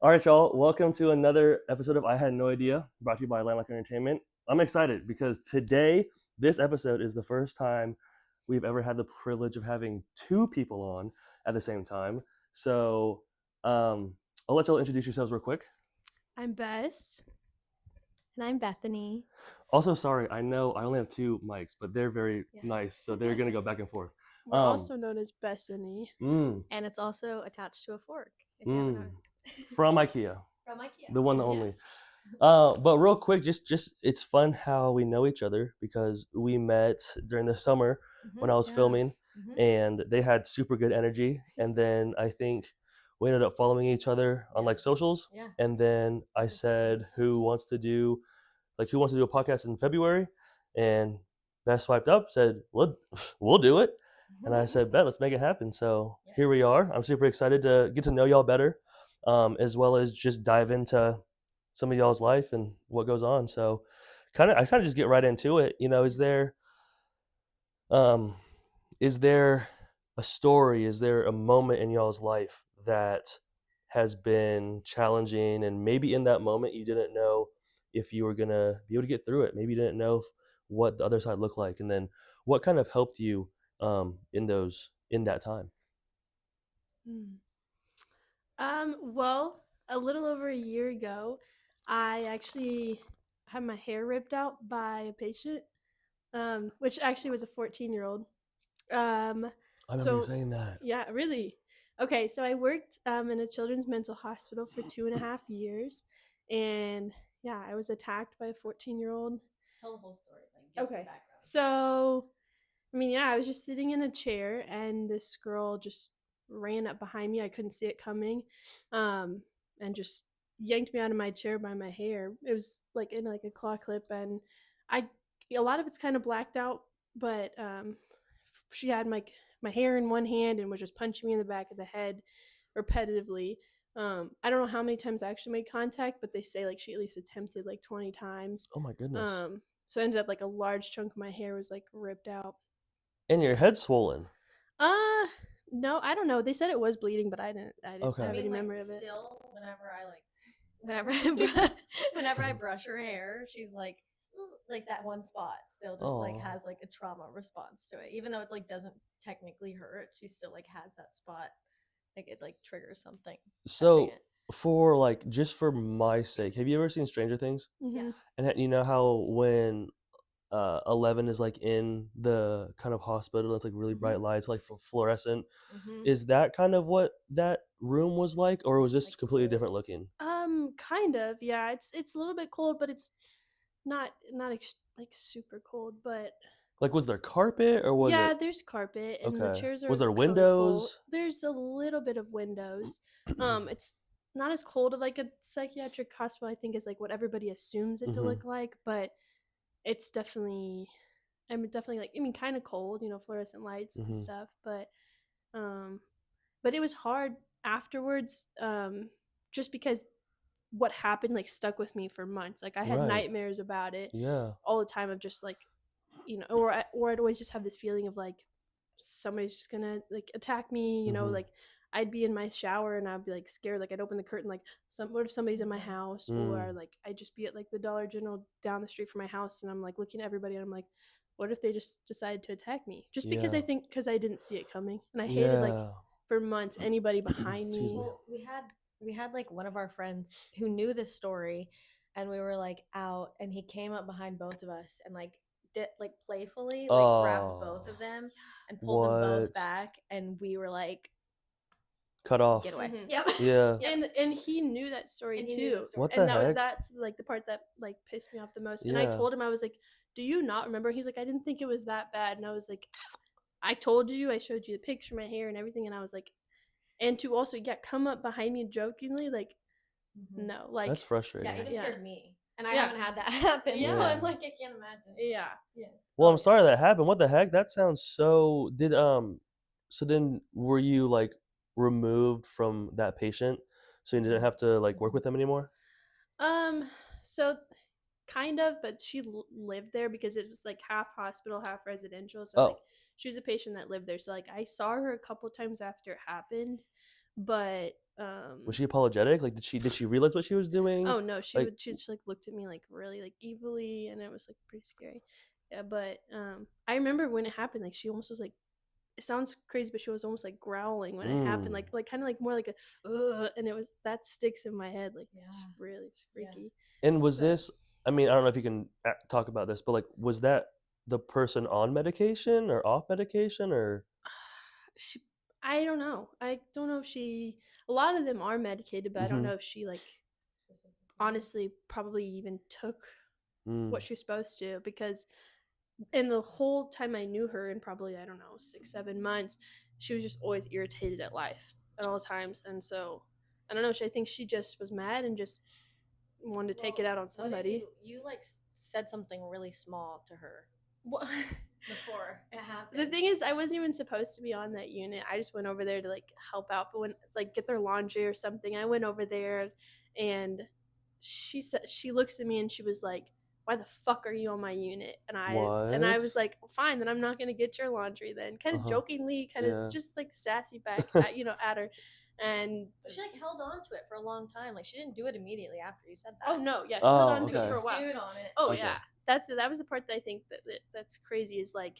All right, y'all. Welcome to another episode of I Had No Idea, brought to you by Landlocked Entertainment. I'm excited because today, this episode is the first time we've ever had the privilege of having two people on at the same time. So I'll let y'all introduce yourselves real quick. I'm Bess. And I'm Bethany. Also, sorry, I know I only have two mics, but they're very nice, so they're going to go back and forth. We're also known as Bethany. And it's also attached to a fork, if you haven't noticed. From IKEA. From IKEA. The one that only. Yes. But real quick, just it's fun how we know each other because we met during the summer when I was filming, and they had super good energy. And then I think we ended up following each other on like socials. Yeah. And then I said, who wants to do a podcast in February? And Beth swiped up, said, we'll do it. And I said, bet, let's make it happen. So here we are. I'm super excited to get to know y'all better, as well as just dive into some of y'all's life and what goes on. So I kind of just get right into it. You know, is there a story, is there a moment in y'all's life that has been challenging, and maybe in that moment you didn't know if you were gonna be able to get through it? Maybe you didn't know what the other side looked like, and then what kind of helped you in that time? Well, a little over a year ago, I actually had my hair ripped out by a patient, which actually was a 14-year-old. I remember you saying that. Yeah, really. Okay, so I worked in a children's mental hospital for 2.5 years, and yeah, I was attacked by a 14-year-old. Tell the whole story. Give some background. So, I was just sitting in a chair, and this girl just ran up behind me. I couldn't see it coming, and just yanked me out of my chair by my hair. It was like in like a claw clip, and a lot of it's kind of blacked out, but she had my hair in one hand and was just punching me in the back of the head repetitively. I don't know how many times I actually made contact, but they say like she at least attempted like 20 times. Oh my goodness. So I ended up like a large chunk of my hair was like ripped out. And your head's swollen. No, I don't know. They said it was bleeding, but I didn't Okay. have any memory of it. Still, whenever I brush her hair, she's like that one spot still just like has like a trauma response to it. Even though it like doesn't technically hurt, she still like has that spot. Like it like triggers something. So for like, just for my sake, have you ever seen Stranger Things? Mm-hmm. And you know how when 11 is like in the kind of hospital, it's like really bright lights, like fluorescent. Is that kind of what that room was like, or was this completely different looking? Kind of, yeah. It's a little bit cold, but it's not like super cold, but like, was there carpet, or was it? There's carpet, and the chairs are Was there colorful. windows? There's a little bit of windows. It's not as cold of like a psychiatric hospital, I think, is like what everybody assumes it to look like, but it's definitely like kind of cold, fluorescent lights and stuff, but it was hard afterwards, just because what happened like stuck with me for months. Like I had nightmares about it all the time, of just like, or I'd always just have this feeling of like somebody's just gonna like attack me, like I'd be in my shower and I'd be like scared, like I'd open the curtain, like what if somebody's in my house, or like I'd just be at like the Dollar General down the street from my house, and I'm like looking at everybody and I'm like, what if they just decided to attack me? Just because I didn't see it coming, and I hated like for months anybody behind me. Well, we had like one of our friends who knew this story, and we were like out, and he came up behind both of us and like playfully like grabbed both of them and pulled them both back, and we were like, cut off. Get away. Yep. Yeah. And he knew that story too. What the heck? That's like the part that like pissed me off the most. And I told him, I was like, do you not remember? He's like, I didn't think it was that bad. And I was like, I told you, I showed you the picture, my hair and everything, and I was like, and to also come up behind me jokingly, like, no, like, that's frustrating. Yeah, it even scared me, and I haven't had that happen, so I'm like, I can't imagine. Yeah. Well, I'm sorry that happened. What the heck? That sounds so. So then were you like removed from that patient, so you didn't have to like work with them anymore? So kind of, but she lived there because it was like half hospital, half residential. So like she was a patient that lived there. So like I saw her a couple times after it happened, But Was she apologetic? Like, did she realize what she was doing? oh no, she Like, would she just like looked at me like really like evilly, and it was like pretty scary. Yeah, but I remember when it happened, like she almost was like, it sounds crazy, but she was almost like growling when it happened, like kind of like more like a and it was that sticks in my head, like it's really freaky. And was this? I mean, I don't know if you can talk about this, but like, was that the person on medication or off medication or? She, I don't know. I don't know if she. A lot of them are medicated, but I don't know if she like honestly probably even took what she's supposed to, because in the whole time I knew her, in probably I don't know 6-7 months, she was just always irritated at life at all times, and so I don't know. I think she just was mad and just wanted to take it out on somebody. You like said something really small to her What? before it happened. The thing is, I wasn't even supposed to be on that unit. I just went over there to like help out, but when like get their laundry or something, I went over there, and she said, she looks at me and she was like, "Why the fuck are you on my unit?" And I was like, well, "Fine, then I'm not gonna get your laundry then." Kind of jokingly, kind of just like sassy back at at her, and but she like held on to it for a long time. Like she didn't do it immediately after you said that. oh no, yeah, she held on to okay. it for a while. Stewed on it. Oh yeah, that was the part that I think that's crazy is like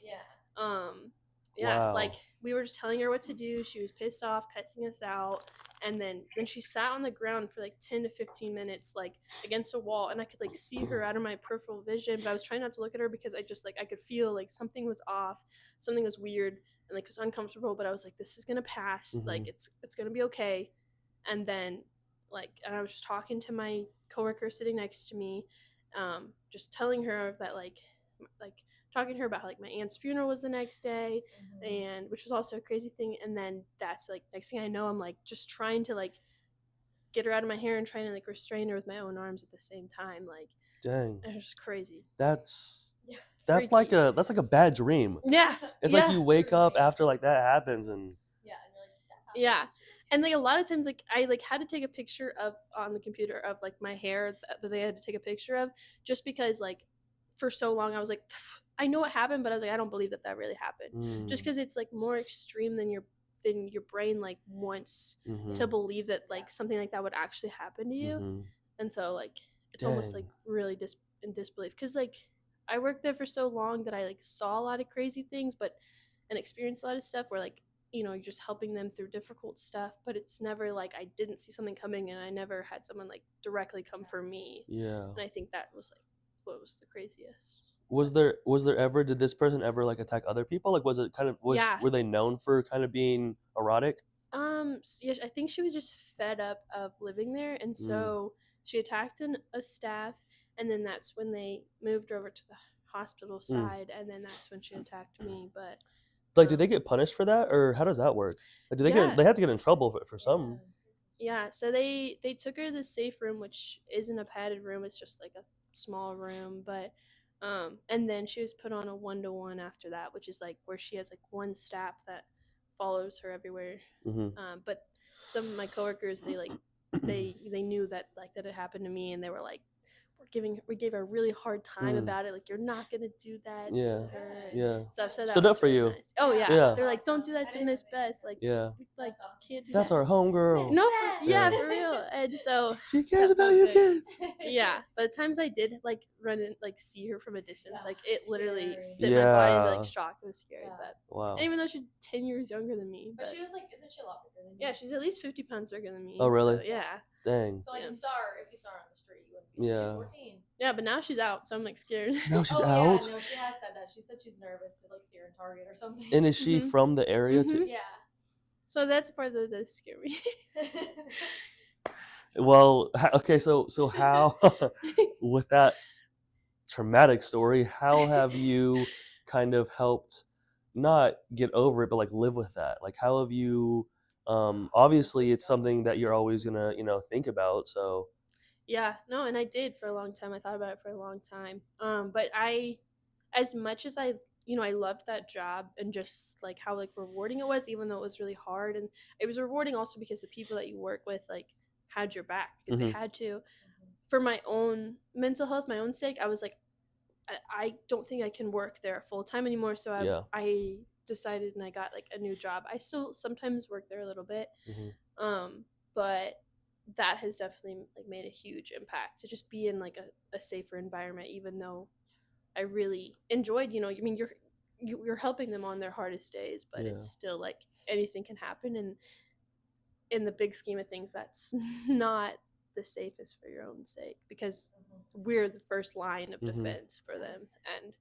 like we were just telling her what to do. She was pissed off, cussing us out, and then she sat on the ground for like 10 to 15 minutes like against a wall, and I could like see her out of my peripheral vision, but I was trying not to look at her because I just like I could feel like something was off, something was weird, and like it was uncomfortable, but I was like, this is gonna pass, like it's gonna be okay. And then and I was just talking to my coworker sitting next to me, just telling her that like talking to her about like my aunt's funeral was the next day, and which was also a crazy thing. And then that's like next thing I know, I'm like just trying to like get her out of my hair and trying to like restrain her with my own arms at the same time. Like, dang, it was just crazy. that's freaky. like a bad dream. Yeah, It's like you wake up after like that happens and yeah. And like a lot of times like I like had to take a picture of on the computer of like my hair that they had to take a picture of, just because like for so long I was like, I know what happened, but I was like, I don't believe that really happened. Just because it's like more extreme than your brain like wants to believe that like something like that would actually happen to you. And so like it's almost like really in disbelief, because like I worked there for so long that I like saw a lot of crazy things, but and experienced a lot of stuff where like you're just helping them through difficult stuff, but it's never like I didn't see something coming, and I never had someone like directly come for me. And I think that was like what was the craziest. Was there ever, did this person ever like attack other people? Like was it kind of were they known for kind of being erotic? Yeah, I think she was just fed up of living there, and so she attacked a staff, and then that's when they moved her over to the hospital side, and then that's when she attacked me. But like, do they get punished for that, or how does that work? Like, do they they have to get in trouble for some? Yeah, so they took her to the safe room, which isn't a padded room; it's just like a small room. But and then she was put on a 1-to-1 after that, which is like where she has like one staff that follows her everywhere. But some of my coworkers, they like they knew that like that had happened to me, and they were like, we gave her a really hard time about it, like you're not gonna do that to her. So that stood up for you. nice. Oh yeah. They're like, don't do that to Miss Bess, like we, like can't do that's that. our homegirl. No, for real. And so she cares about you kids. Yeah, but the times I did like run and like see her from a distance, like it literally sent my body into like shock. It was scary. But wow. And even though she's 10 years younger than me, but she was like, isn't she a lot bigger than you? Yeah, she's at least 50 pounds bigger than me. Oh really? So, yeah. Dang. So like if you saw her on the street, you wouldn't be like, she's 14. Yeah, but now she's out, so I'm like scared. Now she's out? Yeah, no, she has said that. She said she's nervous to like see her in Target or something. And is she from the area too? Yeah. So that's the part that does scare me. Well, okay, so how, with that traumatic story, how have you kind of helped not get over it, but like live with that? Like how have you, obviously it's something that you're always gonna, think about, so. Yeah, no, and I did for a long time. I thought about it for a long time. But as much as I loved that job and just like how like rewarding it was, even though it was really hard, and it was rewarding also because the people that you work with like had your back because they had to. For my own mental health, my own sake, I was like, I don't think I can work there full time anymore. So I decided and I got like a new job, I still sometimes work there a little bit. Mm-hmm. But that has definitely like made a huge impact to just be in like a safer environment, even though I really enjoyed, I mean, you're helping them on their hardest days, but Yeah. it's still like anything can happen, and in the big scheme of things, that's not the safest for your own sake, because we're the first line of Mm-hmm. defense for them, and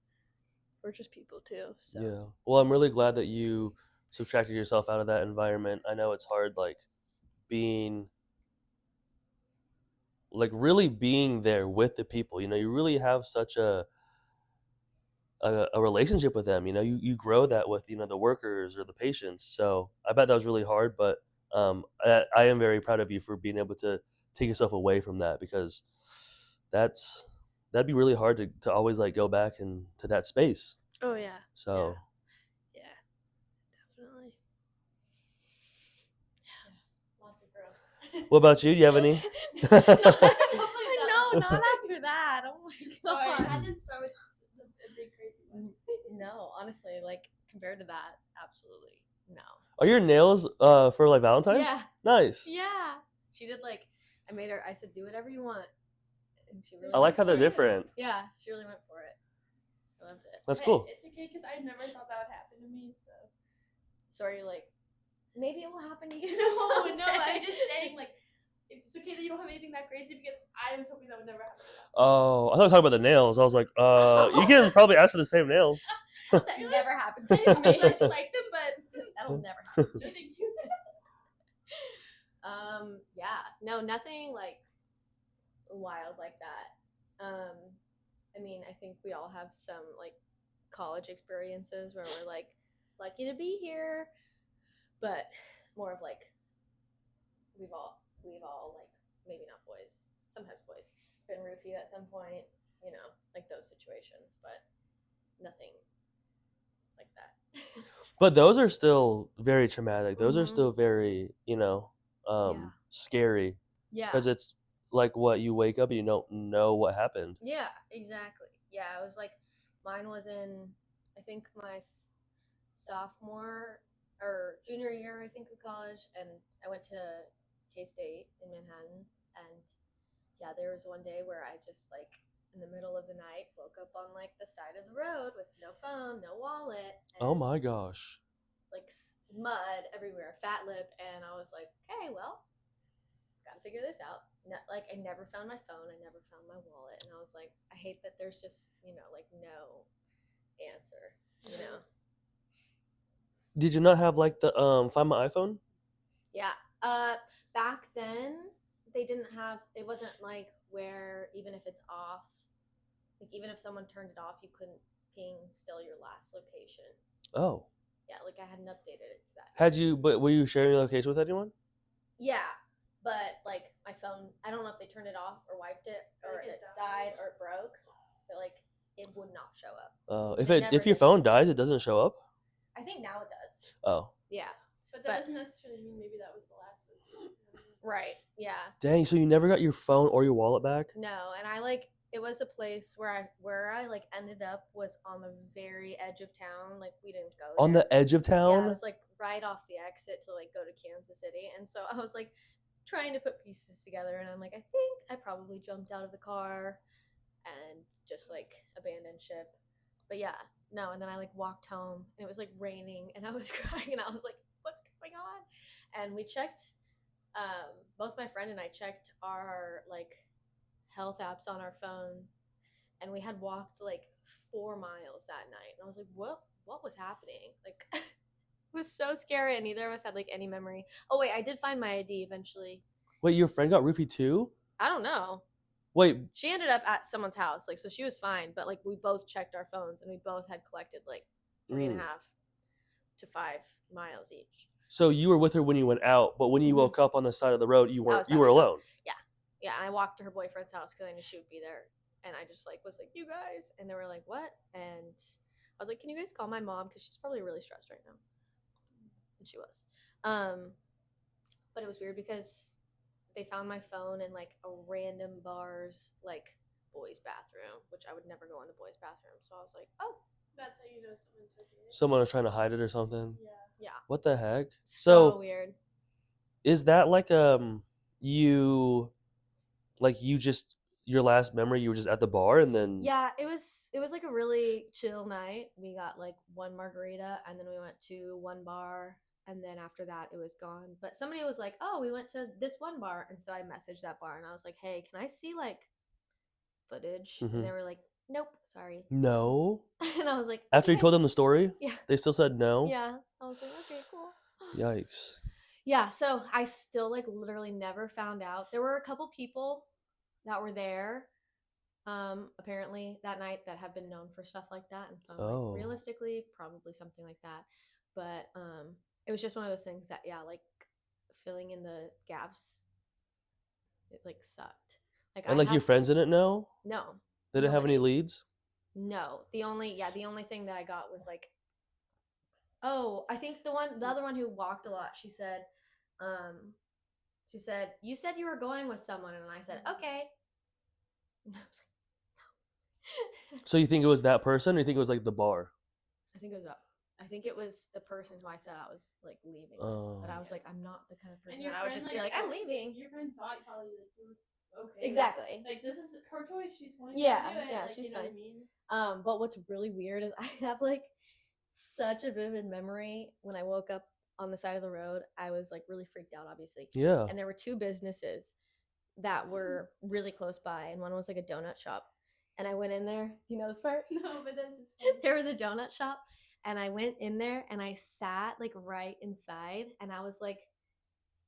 we're just people too. So Yeah. Well, I'm really glad that you subtracted yourself out of that environment. I know it's hard, like being, like really being there with the people. You really have such a relationship with them. You grow that with the workers or the patients. So I bet that was really hard, but I am very proud of you for being able to take yourself away from that, because that'd be really hard to always like go back into that space. oh yeah, So yeah, definitely. Lots of growth. what about you? You have any? No, not after that. Oh my god. Sorry, I didn't start with a big crazy one. No, honestly, like compared to that, absolutely no. Are your nails for like Valentine's? Yeah. Nice. Yeah. She did like I said, do whatever you want. And she really I like how went they're for it. different. Yeah, she really went for it. I loved it. That's cool. It's okay, because I never thought that would happen to me. So are you like, maybe it will happen to you? No, someday? I'm just saying, like, it's okay that you don't have anything that crazy, because I was hoping that would never happen. Oh, I thought you were talking about the nails. I was like, you can probably ask for the same nails. That never happens to me. I like them, but That'll never happen to me. thank you. Yeah, no, nothing like wild like that. I mean, I think we all have some like college experiences where we're like lucky to be here, but more of like we've all like, maybe not boys, sometimes boys, been roofied at some point, like those situations, but nothing like that. But those are still very traumatic. Those are Mhm. still very, Yeah. scary, Yeah. because it's like what you wake up and you don't know what happened. Yeah, exactly. Yeah, it was like mine was in, I think, my sophomore or junior year, I think, of college, and I went to K-State in Manhattan, and yeah, there was one day where I just like in the middle of the night woke up on like the side of the road with no phone, no wallet. Oh my gosh. Like mud everywhere, fat lip, and I was like, okay, well, gotta figure this out. Like I never found my phone, I never found my wallet, and I was like, I hate that there's just like no answer. Did you not have like the Find My iPhone? Yeah. Back then they didn't have. It wasn't like where even if it's off, like even if someone turned it off, you couldn't ping still your last location. Oh. Yeah, like I hadn't updated it to that. But were you sharing your location with anyone? Yeah, but like my phone, I don't know if they turned it off or wiped it or it died or it broke, but like it would not show up. If your phone dies, it doesn't show up? I think now it does. Oh. Yeah. But that doesn't necessarily mean maybe that was the last one. Right. Yeah. Dang, so you never got your phone or your wallet back? No, and it was a place where I like ended up was on the very edge of town. Like we didn't go on there. the edge of town? Yeah, it was like right off the exit to like go to Kansas City, and so I was like trying to put pieces together, and I'm like, I think I probably jumped out of the car and just like abandoned ship. But yeah, no, and then I like walked home, and it was like raining, and I was crying, and I was like, what's going on? And we checked. Both my friend and I checked our like health apps on our phone, and we had walked like 4 miles that night, and I was like, what was happening? Like it was so scary, and neither of us had like any memory. Oh wait, I did find my ID eventually. Wait, your friend got roofied too? I don't know. Wait, she ended up at someone's house, like, so she was fine, but like we both checked our phones, and we both had collected like 3.5 to 5 miles each. So you were with her when you went out, but when you woke up on the side of the road, you were alone. Yeah, and I walked to her boyfriend's house because I knew she would be there, and I just like was like, you guys, and they were like, what? And I was like, can you guys call my mom, because she's probably really stressed right now. And she was. But it was weird because they found my phone in like a random bar's like boys' bathroom, which I would never go in the boys' bathroom. So I was like, oh, That's how you know someone took it. Someone was trying to hide it or something. Yeah. What the heck? So weird. Is that like you just your last memory? You were just at the bar and then Yeah, it was like a really chill night. We got like one margarita and then we went to one bar and then after that it was gone. But somebody was like, "Oh, we went to this one bar." And so I messaged that bar and I was like, "Hey, can I see like footage?" And they were like, "Nope, sorry." no. And I was like, After you "Okay." told them the story, Yeah. they still said no. Yeah. I was like, "Okay, cool." Yikes. Yeah, so I still like literally never found out. There were a couple people that were there apparently that night that have been known for stuff like that, and so I'm like realistically probably something like that, but it was just one of those things that like filling in the gaps, it like sucked. Like And like your friends didn't know? No, They didn't have any nobody. leads? No, the only thing that I got was like, oh, I think the other one who walked a lot, she said, "You said you were going with someone," and I said, "Okay." So you think it was that person, or you think it was like the bar? I think it was the person who I said I was like leaving with, but I was like, I'm not the kind of person that I would just be like, I'm leaving. Your friend thought probably like you were okay. Exactly. Like this is her choice. She's wanting Yeah, to do it. yeah, like, she's you know fine. What I mean? But what's really weird is I have like such a vivid memory. When I woke up on the side of the road, I was like really freaked out, obviously. Yeah. And there were two businesses that were really close by, and one was like a donut shop. And I went in there. You know this part? No, but that's just funny. There was a donut shop, and I went in there and I sat like right inside, and I was like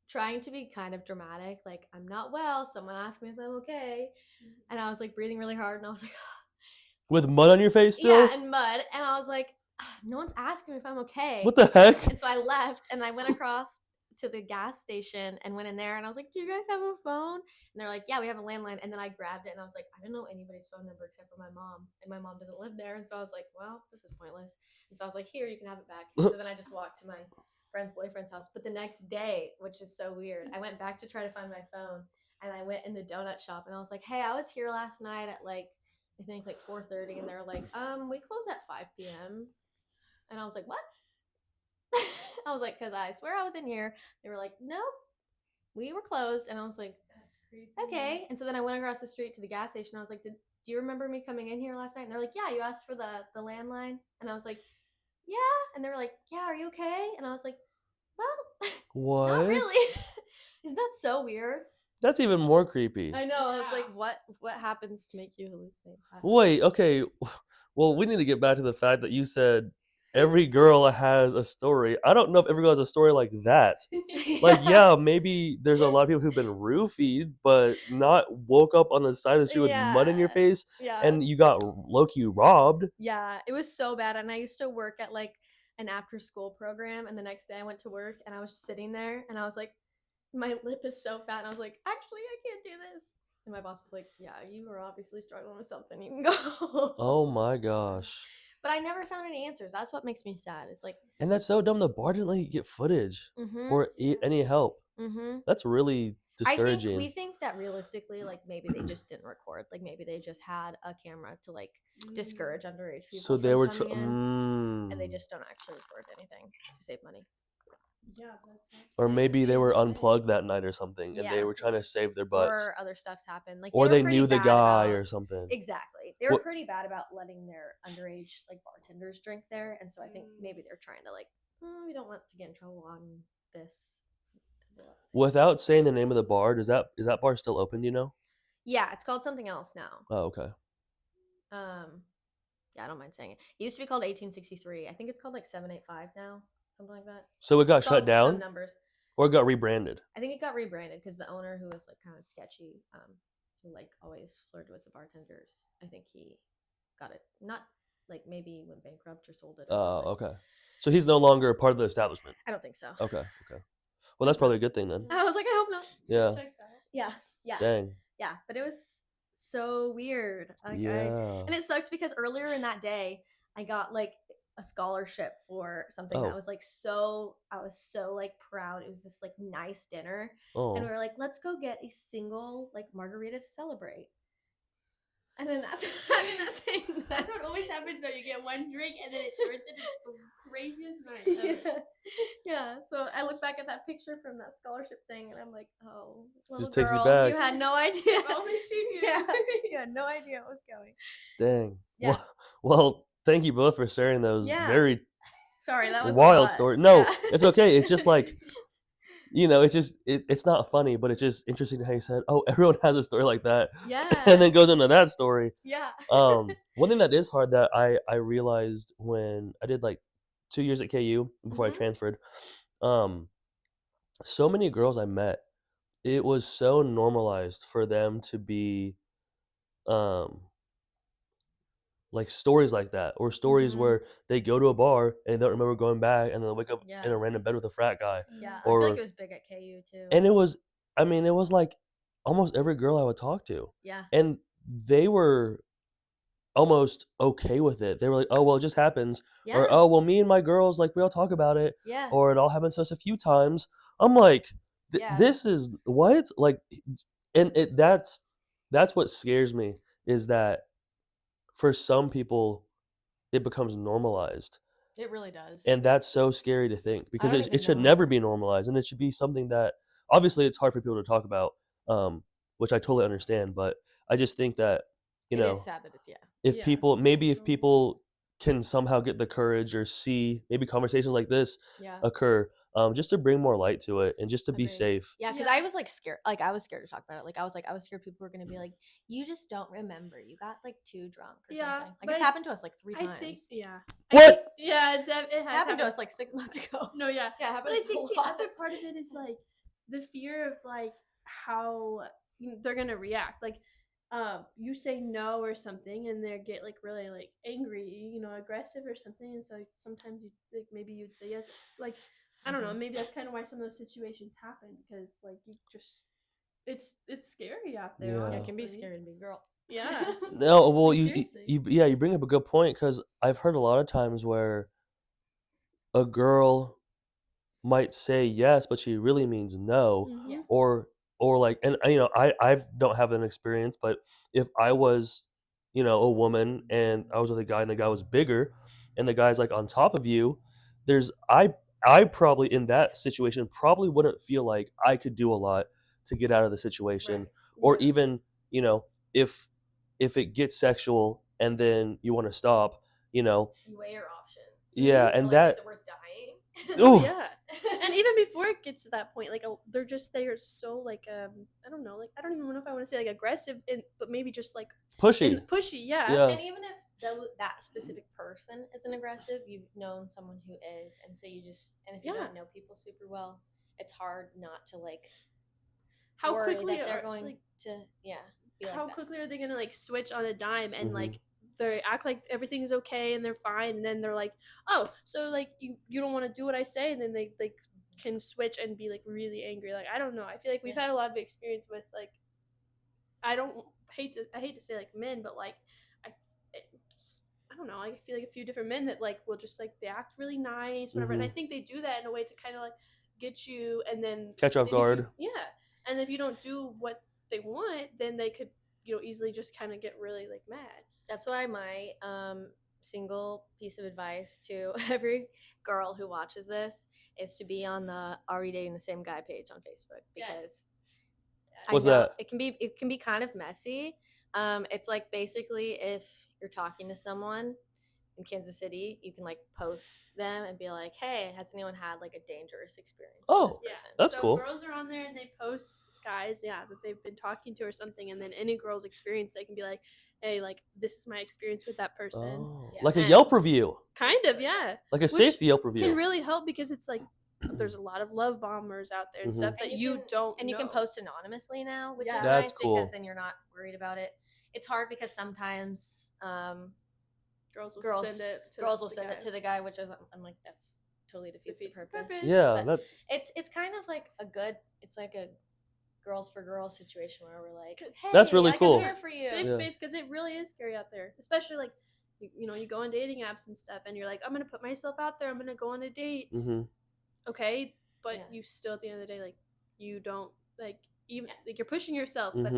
trying to be kind of dramatic, like, I'm not well. Someone asked me if I'm okay. And I was like breathing really hard, and I was like, with mud on your face still? yeah, and mud. And I was like, no one's asking me if I'm okay. What the heck? And so I left and I went across to the gas station and went in there and I was like, "Do you guys have a phone?" And they're like, "Yeah, we have a landline." And then I grabbed it and I was like, I don't know anybody's phone number except for my mom, and my mom doesn't live there. And so I was like, well, this is pointless. And so I was like, "Here, you can have it back." And so then I just walked to my friend's boyfriend's house. But the next day, which is so weird, I went back to try to find my phone, and I went in the donut shop and I was like, "Hey, I was here last night at like I think like 4:30," and they're like, "We close at 5 p.m." And I was like, "What?" I was like, "Because I swear I was in here." They were like, "Nope, we were closed." And I was like, That's creepy. "Okay." And so then I went across the street to the gas station. I was like, "Do you remember me coming in here last night?" And they're like, "Yeah, you asked for the landline." And I was like, "Yeah." And they were like, "Yeah, are you okay?" And I was like, "Well, what? Not really." Isn't that so weird? That's even more creepy. I know. I was like, what happens to make you hallucinate? Wait, okay. Well, we need to get back to the fact that you said every girl has a story. I don't know if every girl has a story like that. Like, yeah, maybe there's a lot of people who've been roofied, but not woke up on the side of the street with mud in your face, and you got low-key robbed. Yeah, it was so bad. And I used to work at like an after-school program, and the next day I went to work, and I was sitting there, and I was like, my lip is so fat, and I was like, actually, I can't do this. And my boss was like, "Yeah, you were obviously struggling with something. You can go." Oh my gosh. But I never found any answers. That's what makes me sad. It's like, And that's so dumb. The bar didn't let you get footage or any help. That's really discouraging. we think that realistically, like maybe they just didn't record. Like maybe they just had a camera to like discourage underage people. So they were and they just don't actually record anything to save money. Yeah, or maybe they were unplugged that night or something, and they were trying to save their butts. Or other stuff's happened. Like, or they knew the guy or something. Exactly. They were pretty bad about letting their underage like bartenders drink there, and so I think maybe they're trying to like, we don't want to get in trouble on this. Without saying the name of the bar, is that bar still open? Do you know? Yeah, it's called something else now. Oh, okay. Yeah, I don't mind saying it. It used to be called 1863. I think it's called like 785 now. Something like that. So it got shut down? Some numbers. Or it got rebranded? I think it got rebranded because the owner, who was like kind of sketchy, who like always flirted with the bartenders, I think he got it. Not like maybe went bankrupt or sold it. Oh, okay. So he's no longer a part of the establishment? I don't think so. Okay. Well, that's probably a good thing then. I was like, I hope not. Yeah. Yeah. Dang. Yeah, but it was so weird. Like, yeah. And it sucked because earlier in that day, I got like a scholarship for something that I was so like proud. It was this like nice dinner, and we were like, let's go get a single like margarita to celebrate. And then that's That's what always happens. Though you get one drink and then it turns into the craziest night ever. Yeah. So I look back at that picture from that scholarship thing, and I'm like, oh, little Just takes you girl, back. you had no idea. If only she knew. Yeah, you had no idea what was going. Dang. Yeah. Well, thank you both for sharing those very Sorry, that was wild a lot. stories. No, Yeah. it's okay. It's just like, it's just it's not funny, but it's just interesting how you said, oh, everyone has a story like that. Yeah. And then goes into that story. Yeah. One thing that is hard that I realized when I did like 2 years at KU before I transferred, so many girls I met, it was so normalized for them to be like stories like that, or stories where they go to a bar and they don't remember going back, and then they wake up in a random bed with a frat guy. Yeah, I or feel like it was big at KU too. and it was like almost every girl I would talk to, Yeah. and they were almost okay with it. They were like, oh well, it just happens. Yeah. Or oh well, me and my girls, like, we all talk about it. Yeah. Or it all happens to us a few times. I'm like, this is what, like, and that's what scares me, is that for some people it becomes normalized. It really does. And that's so scary to think, because don't even it should know. never be normalized, and it should be something that obviously it's hard for people to talk about, which I totally understand, but I just think that, it is sad that it's if people can somehow get the courage, or see maybe conversations like this occur, just to bring more light to it, and just to be safe. Yeah, because I was like scared. Like, I was scared to talk about it. Like, I was scared people were gonna be like, you just don't remember. You got like too drunk or something. Like, it's happened to us like 3 times. I think, What? it has happened to us like 6 months ago. No, yeah. Yeah, it happened But I to us think a the lot. other part of it is like the fear of like how they're gonna react. Like, you say no or something, and they get like really like angry, aggressive or something, and so sometimes you like maybe you'd say yes. Like, I don't know, maybe that's kind of why some of those situations happen, because like you just it's scary out there. Yeah. Yeah, it can be scary to be a girl. Yeah. No, well, Like, you seriously. you bring up a good point, because I've heard a lot of times where a girl might say yes, but she really means no. Mhm. Or like, and I don't have an experience, but if I was, a woman, and I was with a guy, and the guy was bigger, and the guy's like on top of you, there's I probably, in that situation, probably wouldn't feel like I could do a lot to get out of the situation. Right. Or even, if it gets sexual and then you want to stop, You weigh your options. Yeah, You're and like, that. is it worth dying? Oh Yeah. And even before it gets to that point, like they're so like I don't know, like I don't even know if I want to say like aggressive, but maybe just like pushy. pushy, yeah. Yeah. And even if that specific person isn't aggressive, you've known someone who is, and so you just, and if you don't know people super well, it's hard not to like how worry quickly that they're are, going like, to be like how that. quickly are they gonna like switch on a dime and Mhm. like they act like everything's okay and they're fine, and then they're like, oh, so like you don't want to do what I say, and then they like can switch and be like really angry. Like, I don't know, I feel like we've had a lot of experience with like, I hate to say like men, but like I don't know, I feel like a few different men that like will just like they act really nice, whatever, and I think they do that in a way to kind of like get you, and then Catch off guard. And if you don't do what they want, then they could easily just kind of get really like mad. That's why my single piece of advice to every girl who watches this is to be on the Are We Dating the Same Guy page on Facebook, because What's that? It can be kind of messy. It's like basically if you're talking to someone in Kansas City, you can like post them and be like, hey, has anyone had like a dangerous experience with this person? That's so cool. Girls are on there and they post guys, that they've been talking to or something, and then any girl's experience, they can be like, hey, like this is my experience with that person. Oh, like a Yelp review. Kind of, yeah. Like a safe Yelp review. Can really help, because it's like there's a lot of love bombers out there and stuff that you don't know. And you can post anonymously now, which is That's nice, cool. because then you're not worried about it. It's hard because sometimes girls will send it to the guy, which is, I'm like, that's totally defeats the purpose. Yeah, but it's kind of like it's like a girls for girls situation where we're like, hey, that's really cool. I'm here for you. Safe space, because it really is scary out there, especially like you go on dating apps and stuff, and you're like, I'm gonna put myself out there, I'm gonna go on a date. Okay, but you still, at the end of the day, like you don't like even like you're pushing yourself, but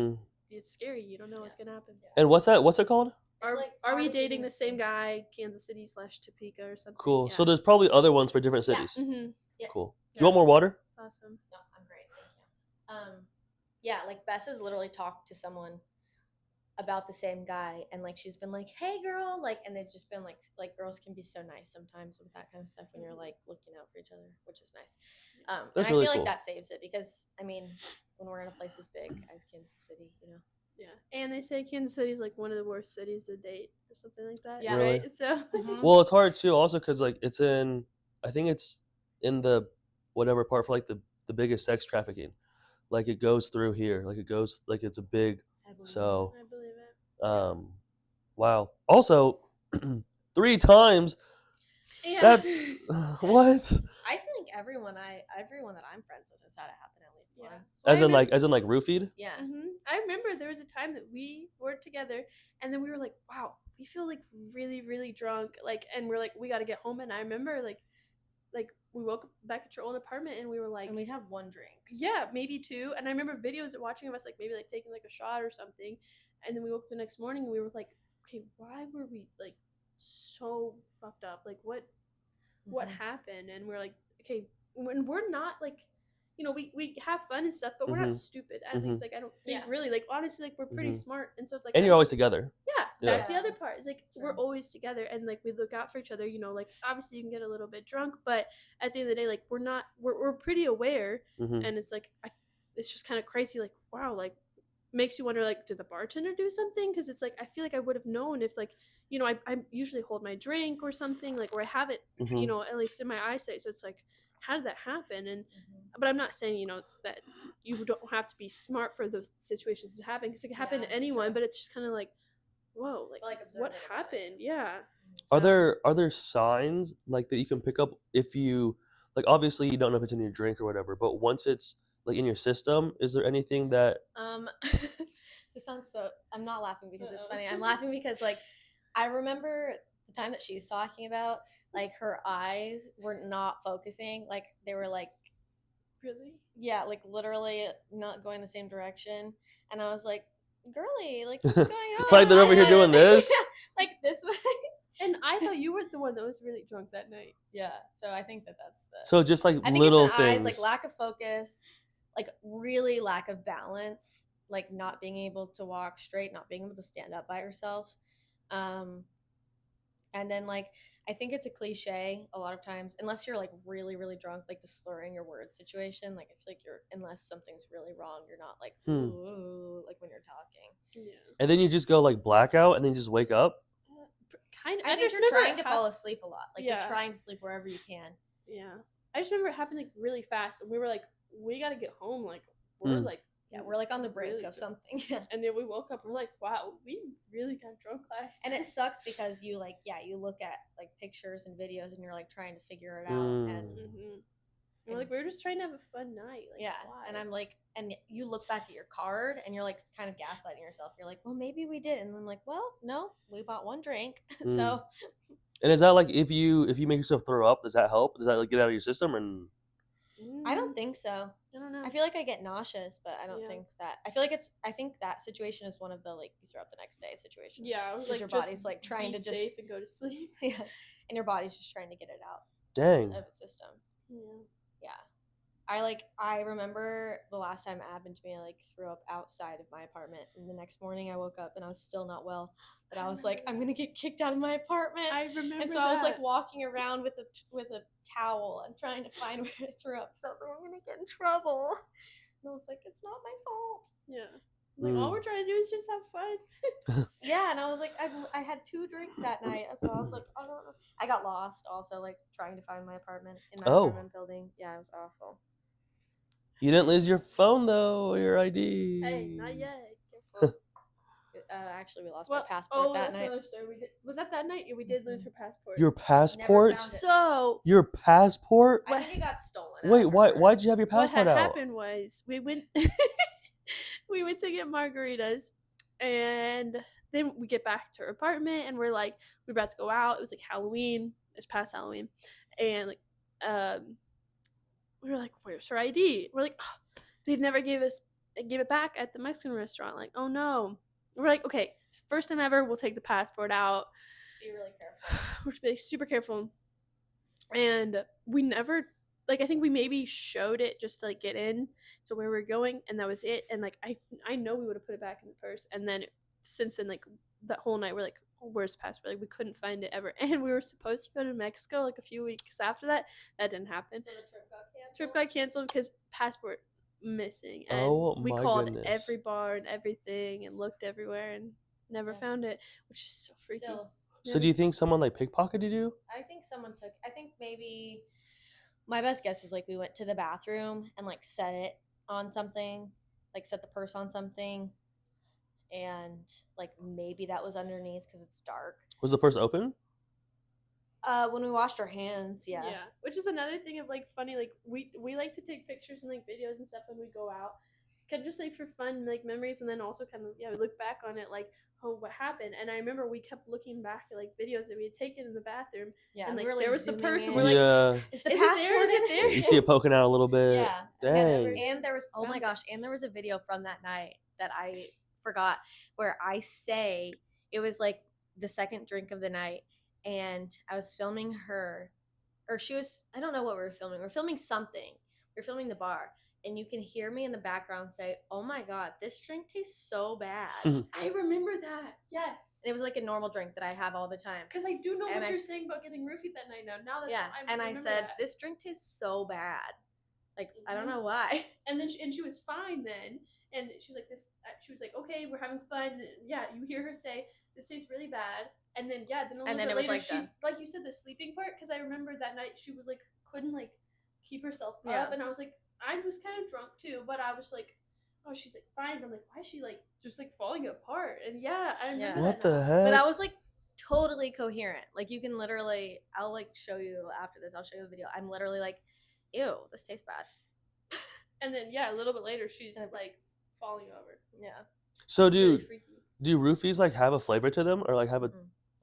it's scary. You don't know what's gonna happen. And what's it called? Are we dating the same guy? Kansas City / Topeka or something. Cool. Yeah. So there's probably other ones for different cities. Mm-hmm. Yes. Cool. You want more water? Awesome. No, I'm great. Thank you. Yeah, like Bess has literally talked to someone about the same guy, and like she's been like, "Hey, girl," like, and they've just been like girls can be so nice sometimes with that kind of stuff when you're like looking out for each other, which is nice. That's and I really feel cool. like that saves it because I mean, when we're in a place as big as Kansas City, you know. Yeah, and they say Kansas City is like one of the worst cities to date or something like that. Yeah. Really? Right? So. Well, it's hard too, also because like it's in, I think it's in the whatever part for like the biggest sex trafficking. Like it goes through here. Like it goes like it's a big. So. I believe it. Wow. Also, 3 times. Yeah. That's what? I think everyone that I'm friends with has had it happen at least once. As in like roofied? Yeah. Mm-hmm. I remember there was a time that we were together, and then we were like, "Wow, we feel like really, really drunk." Like, and we're like, "We got to get home." And I remember like we woke up back at your old apartment, and we were like, And we'd had one drink. yeah, maybe 2. And I remember videos of watching of us like maybe like taking like a shot or something, and then we woke up the next morning and we were like, "Okay, why were we like so fucked up? Like what happened?" And we're like, "Okay, when we're not like." You know, we have fun and stuff, but we're not stupid. At least, like, I don't think really. Like, honestly, like, we're pretty smart. And so it's like... And you're always together. Yeah, Yeah. that's the other part. It's like, we're always together, and, like, we look out for each other. You know, like, obviously you can get a little bit drunk, but at the end of the day, like, we're pretty aware. And it's like, it's just kind of crazy. Like, wow, like, makes you wonder, like, did the bartender do something? Because it's like, I feel like I would have known if, like, you know, I usually hold my drink or something, like, or I have it, you know, at least in my eyesight. So it's like, how did that happen? And but I'm not saying, you know, that you don't have to be smart for those situations to happen, because it can happen to anyone. But it's just kind of like, whoa, like what happened? Yeah. Are there signs like that you can pick up if you, like, obviously you don't know if it's in your drink or whatever, but once it's like in your system, is there anything that this sounds so... I'm not laughing because it's funny. I'm laughing because like I remember the time that she's talking about, like her eyes were not focusing, like they were like, really, yeah, like literally not going the same direction, and I was like, girly, like what's going on? like they're over here doing this? Like this way. And I thought you were the one that was really drunk that night. Yeah, so I think that's the... So just like I think little it's things. eyes, like lack of focus, like really lack of balance, like not being able to walk straight, not being able to stand up by herself. And then like I think it's a cliche a lot of times, unless you're like really, really drunk, like the slurring your words situation. Like I feel like unless something's really wrong, you're not like ooh, like when you're talking. Yeah. And then you just go like blackout and then you just wake up? Kind of. I think you're trying to fall asleep a lot. Like you're trying to sleep wherever you can. Yeah. I just remember it happened like really fast, and we were like, we got to get home. Like we're like, yeah, we're like on the brink really of something. And then we woke up, we're like, wow, we really got drunk last And night. it sucks because you like, yeah, you look at like pictures and videos and you're like trying to figure it out. And we're like, we're just trying to have a fun night. Like, yeah. why? And I'm like, and you look back at your card and you're like kind of gaslighting yourself. You're like, well, maybe we did. And I'm like, well, no, we bought one drink. So. And is that like if you make yourself throw up, does that help? Does that like get out of your system? And I don't think so. I don't know. I feel like I get nauseous, but I don't think that. I think that situation is one of the like you throw up the next day situations. Yeah, like your body's like trying to just safe and go to sleep. Yeah, and your body's just trying to get it out. Dang. Of its system. Yeah. Yeah. I remember the last time it happened to me, I like threw up outside of my apartment, and the next morning I woke up and I was still not well, but I was like, I'm gonna get kicked out of my apartment. I remember. And so I was like walking around with a towel and trying to find where I threw up. So I was like, I'm gonna get in trouble. And I was like, it's not my fault. Yeah. Like all we're trying to do is just have fun. Yeah, and I was like, I had 2 drinks that night, so I was like, I don't know. I got lost also, like trying to find my apartment in my apartment building. Yeah, it was awful. You didn't lose your phone though, or your ID. Hey, not yet. Actually, we lost my passport that night. Another story. Was that night? Yeah, we did lose her passport. Your passport? So your passport? I think it got stolen. Wait, why'd you have your passport out? What happened was we went we went to get margaritas, and then we get back to her apartment, and we're like, we're about to go out. It was like Halloween. It's past Halloween, and like we were like, where's her ID? We're like, oh, they've never gave us gave it back at the Mexican restaurant. Like, oh no. We're like, okay, first time ever, we'll take the passport out. Just be really careful. We're just be super careful. And we never, like, I think we maybe showed it just to like get in to where we're going, and that was it. And like I know we would have put it back in the purse, and then since then, like that whole night, we're like, oh, where's the passport? Like we couldn't find it ever, and we were supposed to go to Mexico like a few weeks after that. That didn't happen. So the trip got canceled. Trip got canceled because passport missing, and Oh we my called goodness. every bar and everything and looked everywhere and never found it, which is so freaky. Still, So do you think someone like pickpocketed you? I think someone took. I think maybe my best guess is like we went to the bathroom and like set it on something, like set the purse on something, and like maybe that was underneath because it's dark. Was the purse open? When we washed our hands, yeah. Which is another thing of like funny, like we like to take pictures and like videos and stuff when we go out, kind of just like for fun, like memories, and then also kind of we look back on it like, oh, what happened? And I remember we kept looking back at like videos that we had taken in the bathroom, Yeah, and like we were, there was the zooming purse, in. and we're like, yeah. Is the is passport it there? Is it there? You see it poking out a little bit. Yeah. Dang. And there was, oh my gosh, and there was a video from that night that I forgot where I say it was like the second drink of the night, and I was filming her, or she was, I don't know what we were filming. We were filming something. We were filming the bar, and you can hear me in the background say, oh my God, this drink tastes so bad. I remember that. Yes. And it was like a normal drink that I have all the time. Because I do know And what I you're s- saying about getting roofied that night now. Now that's Yeah, I and I remember said, that. this drink tastes so bad. Like, I don't know why. And then she was fine then, and she was like this. She was like, okay, we're having fun. Yeah, you hear her say this tastes really bad, and then then a little bit then it was later, like she's done. like you said, the sleeping part. Because I remember that night she was like couldn't like keep herself up, Yeah. and I was like, I was kind of drunk too, but I was like, oh, she's like fine. But I'm like, why is she like just like falling apart? And I remember What that the now. heck? But I was like totally coherent. Like, you can literally, I'll like show you after this, I'll show you the video. I'm literally like, ew, this tastes bad. And then a little bit later, she's like falling over. Yeah. So Really do freaky. roofies like have a flavor to them or like have a? I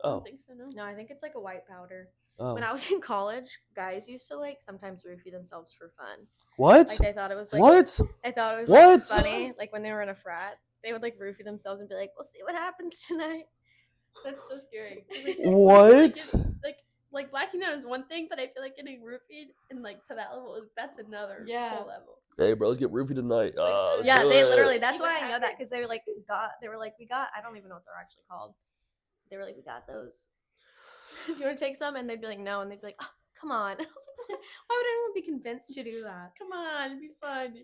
Oh. don't think so. No. No, I think it's like a white powder. Oh. When I was in college, guys used to like sometimes roofie themselves for fun. What? Like, they thought it was like, What? I thought it was What? like funny. Like, when they were in a frat, they would like roofie themselves and be like, we'll see what happens tonight. That's so scary. What? Like blacking out is one thing, but I feel like getting roofied and like to that level, that's another whole level. Hey, bro, let's get roofied tonight. Let's Yeah, do they it. literally, that's Even why I know that, happen. because they were like, we got, I don't even know what they're actually called. They were like, we got those. You want to take some? And they'd be like, no. And they'd be like, oh, come on. I was like, why would anyone be convinced to do that? Come on, it'd be fun.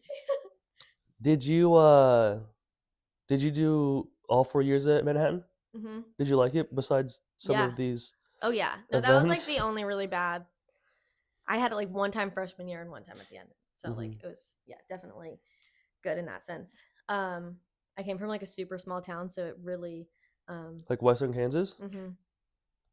Did you do all 4 years at Manhattan? Mm-hmm. Did you like it besides some Yeah. of these? Oh, yeah. No, that was like Events? the only really bad. I had it like one time freshman year and one time at the end. So like it was, definitely good in that sense. I came from like a super small town, so it really Like Western Kansas?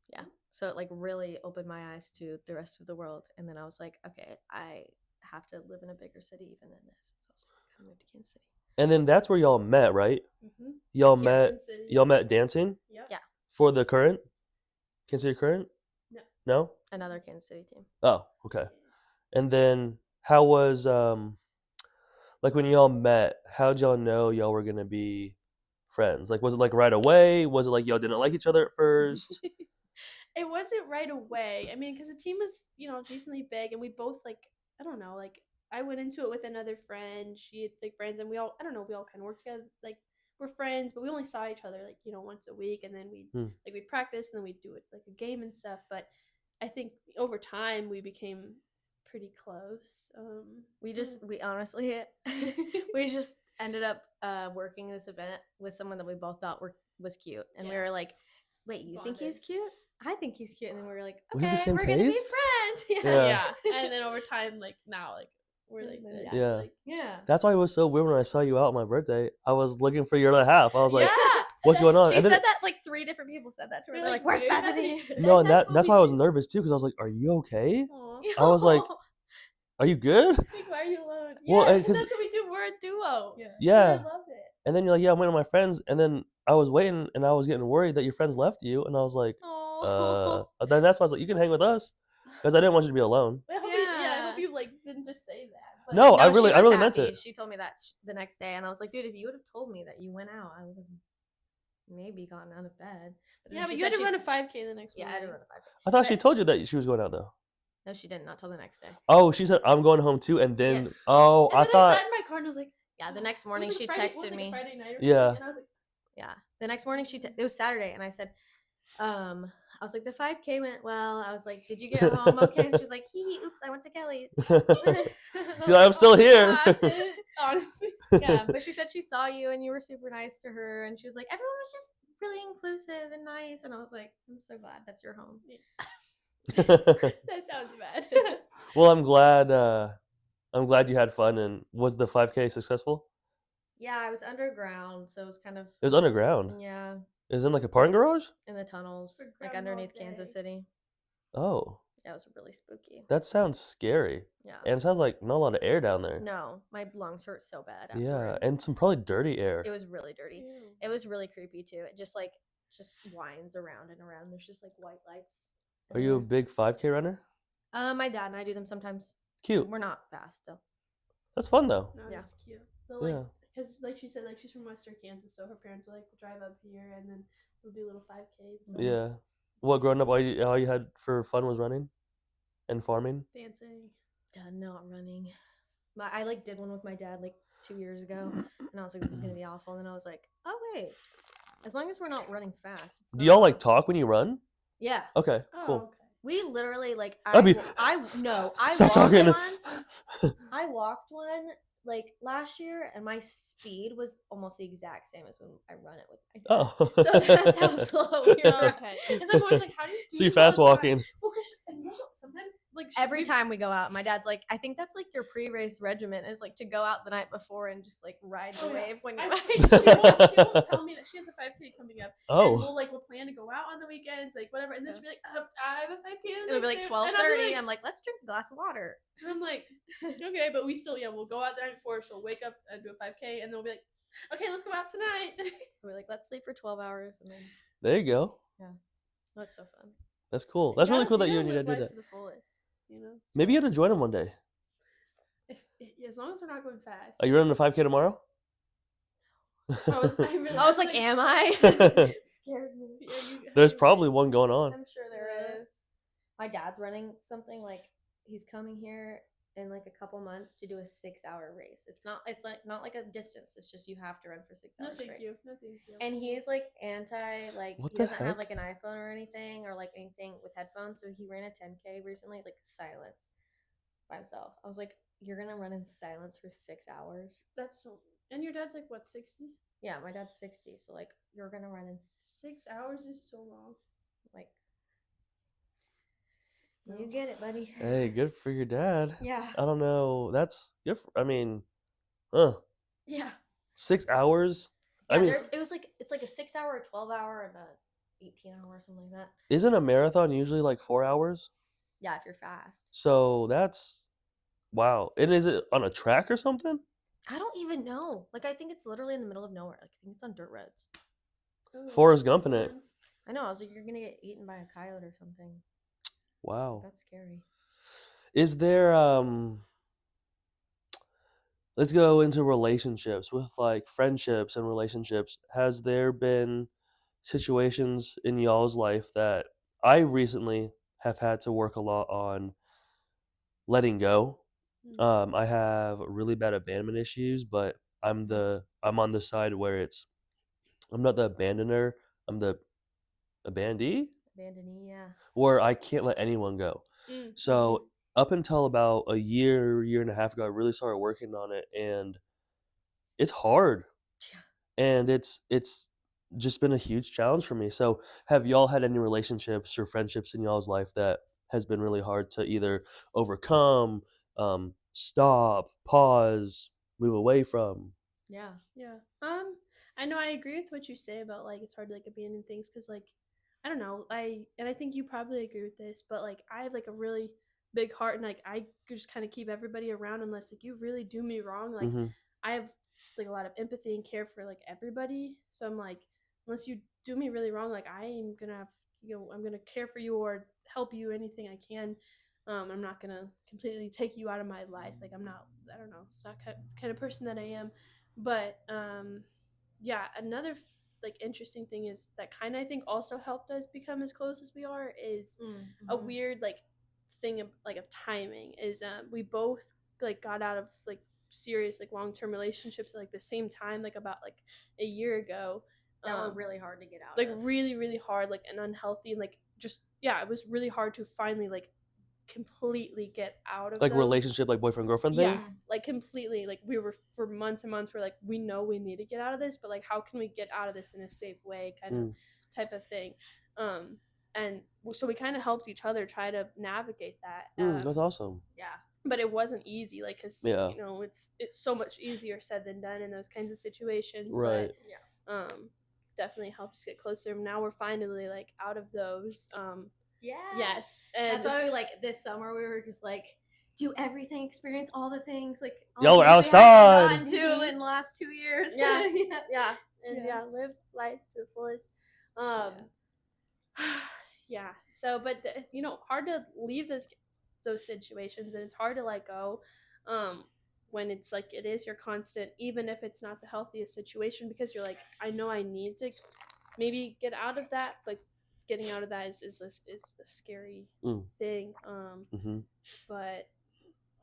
yeah. So it like really opened my eyes to the rest of the world. And then I was like, okay, I have to live in a bigger city even than this. So I was like, I moved to Kansas City. And then that's where y'all met, right? Mm-hmm. Y'all met dancing Yep. Yeah. for the Current? Kansas City Current? No. No? Another Kansas City team. Oh, okay. And then how was like when y'all met, how'd y'all know y'all were gonna be friends? Like, was it like right away? Was it like y'all didn't like each other at first? It wasn't right away. I mean, because the team was, decently big, and we both like, I don't know, like I went into it with another friend. She had like friends, and we all, I don't know, we all kind of worked together. Like, we're friends, but we only saw each other like once a week, and then we'd practice, and then we'd do it like a game and stuff. But I think over time we became pretty close. We honestly we just ended up working this event with someone that we both thought was cute, and we were like, wait, you think he's cute? I think he's cute. And then we were like, We have okay, the same we're gonna be taste? friends. Yeah. And then over time, like now, like we're like this. Yeah. Like, Yeah. That's why it was so weird when I saw you out on my birthday. I was looking for your other half. I was like, yeah. what's going on? She And said then, that like 3 different people said that to her. We're They're like, like, where's "Where's Bethany? no, and That's what that's we why I was do. nervous too, because I was like, are you okay? aw. I was like, are you good? Like, why are you alone? Well, Yeah, and because 'cause- that's what we do. We're a duo. Yeah. I love it. And then you're like, yeah, I'm waiting on my friends. And then I was waiting and I was getting worried that your friends left you. And I was like, then that's why I was like, you can hang with us. Because I didn't want you to be alone. I hope I Yeah. hope you like didn't just say that. But No, I she really was meant happy. it. She told me that the next day, and I was like, dude, if you would have told me that you went out, I would have maybe gotten out of bed. But yeah, but you had to run a 5K the next morning. Yeah, I had to run a 5K. I thought she told you that she was going out though. No, she didn't. Not till the next day. Oh, she said I'm going home too, and then Yes. oh, and I then thought I sat in my car and I was like, yeah. The next morning she texted me. Friday night or yeah. And I was like, yeah. The next morning it was Saturday, and I said, I was like, the 5K went well. I was like, did you get home okay? And she was like, hee, oops, I went to Kelly's. I'm still here. Honestly. Yeah, but she said she saw you and you were super nice to her, and she was like, everyone was just really inclusive and nice, and I was like, I'm so glad that's your home. That sounds bad. Well, I'm glad you had fun. And was the 5K successful? Yeah, I was underground, so it was kind of. It was underground. Yeah. It was in like a parking garage? In the tunnels, For like Groundhog underneath Day. Kansas City. Oh. Yeah, it was really spooky. That sounds scary. Yeah. And it sounds like not a lot of air down there. No, my lungs hurt so bad afterwards. Yeah, and some probably dirty air. It was really dirty. Ew. It was really creepy too. It just winds around and around. There's just like white lights. Are you a everywhere. big 5K runner? My dad and I do them sometimes. Cute. We're not fast though. That's fun though. No, Yeah. that's cute. So, like, Yeah. because like she said, like she's from Western Kansas, so her parents will like drive up here and then we'll do little 5Ks. So Yeah. What growing up all you had for fun was running and farming? dancing. Dad, not running. I like did one with my dad like 2 years ago, and I was like, this is gonna be awful. And then I was like, oh wait, as long as we're not running fast. It's Do not y'all like bad. talk when you run? Yeah. Okay, Oh, cool. okay. We literally like Abby. I Stop walked talking. one. I walked one like last year, and my speed was almost the exact same as when I run it with my dad. Oh. So that's how slow we Oh, were. okay. Because I'm always like, how do you do So you this all fast the time? walking. Well, because sometimes like Every time we go out, my dad's like, I think that's like your pre-race regimen is like to go out the night before and just like ride the Oh, yeah. wave when you I, ride. she won't tell me that she has a 5K coming up. And Oh. we'll plan to go out on the weekends, like whatever. And then she'll be like, I have a 5K. It'll be like 12:30. I'm like, let's drink a glass of water. And I'm like, okay, but we still, we'll go out the night before. She'll wake up and do a 5K, and then we'll be like, okay, let's go out tonight. We're like, let's sleep for 12 hours, and then There you go. that's so fun. That's cool. That's really cool that you and your dad live did life that. to the fullest, Maybe you have to join him one day. As long as we're not going fast. Are you running a 5K tomorrow? I was like, am I? It scared me. Yeah, There's probably one going on. I'm sure there is. My dad's running something like he's coming here in like a couple months to do a 6-hour race. It's not like a distance. It's just you have to run for 6 No, hours thank straight. you. No, thank you. And he's like anti What he the doesn't have heck? like an iPhone or anything with headphones. So he ran a 10K recently, like silence by himself. I was like, you're gonna run in silence for 6 hours? That's so. And your dad's like what, 60? Yeah, my dad's 60, so like you're gonna run in 6 hours is so long. like. You get it, buddy. Hey, good for your dad. Yeah. I don't know. That's good. Yeah. 6 hours. Yeah, I mean, it's like a 6 hour, a 12 hour, and a 18 hour, something like that. isn't a marathon usually like 4 hours? Yeah, if you're fast. So that's wow. And is it on a track or something? I don't even know. Like, I think it's literally in the middle of nowhere. Like, I think it's on dirt roads. Ooh, Forrest Gump in it. fun. I know. I was like, you're gonna get eaten by a coyote or something. Wow. That's scary. Is there let's go into relationships with like friendships and relationships. Has there been situations in y'all's life that I recently have had to work a lot on letting go? I have really bad abandonment issues, but I'm on the side where I'm not the abandoner, I'm the abandee, Abandonee, yeah. where I can't let anyone go. So up until about a year and a half ago, I really started working on it, and it's hard. Yeah. And it's just been a huge challenge for me. So have y'all had any relationships or friendships in y'all's life that has been really hard to either overcome, stop, pause, move away from? Yeah. Yeah. I know I agree with what you say about like it's hard to like abandon things because like I don't know I think you probably agree with this, but like I have like a really big heart and like I just kind of keep everybody around unless like you really do me wrong. Like I have like a lot of empathy and care for like everybody, so I'm like unless you do me really wrong, like I am gonna have, I'm gonna care for you or help you anything I can. I'm not gonna completely take you out of my life. Like I'm not, I don't know, it's not kind of person that I am. But yeah, another like interesting thing is that kind of I think also helped us become as close as we are is a weird like thing of like of timing is we both like got out of like serious like long-term relationships at like the same time, like about like a year ago, that were really hard to get out like of. really really hard, like and unhealthy, and like just yeah, it was really hard to finally like completely get out of Like those. relationship, like boyfriend girlfriend thing. Yeah, like completely, like we were for months and months we're like, we know we need to get out of this, but like how can we get out of this in a safe way, kind of type of thing. And so we kind of helped each other try to navigate that. That's awesome. Yeah, but it wasn't easy, like because Yeah. you know it's so much easier said than done in those kinds of situations. Right. But yeah, definitely helped us get closer. Now we're finally like out of those. Yes, and that's why we, like this summer we were just like do everything, experience all the things, like all Y'all the were things we outside. haven't gotten to in the last 2 years. Yeah, and live life to the fullest. Yeah. So, but you know, hard to leave those situations, and it's hard to let go when it's like it is your constant, even if it's not the healthiest situation, because you're like, I know I need to maybe get out of that, but getting out of that is a scary thing. But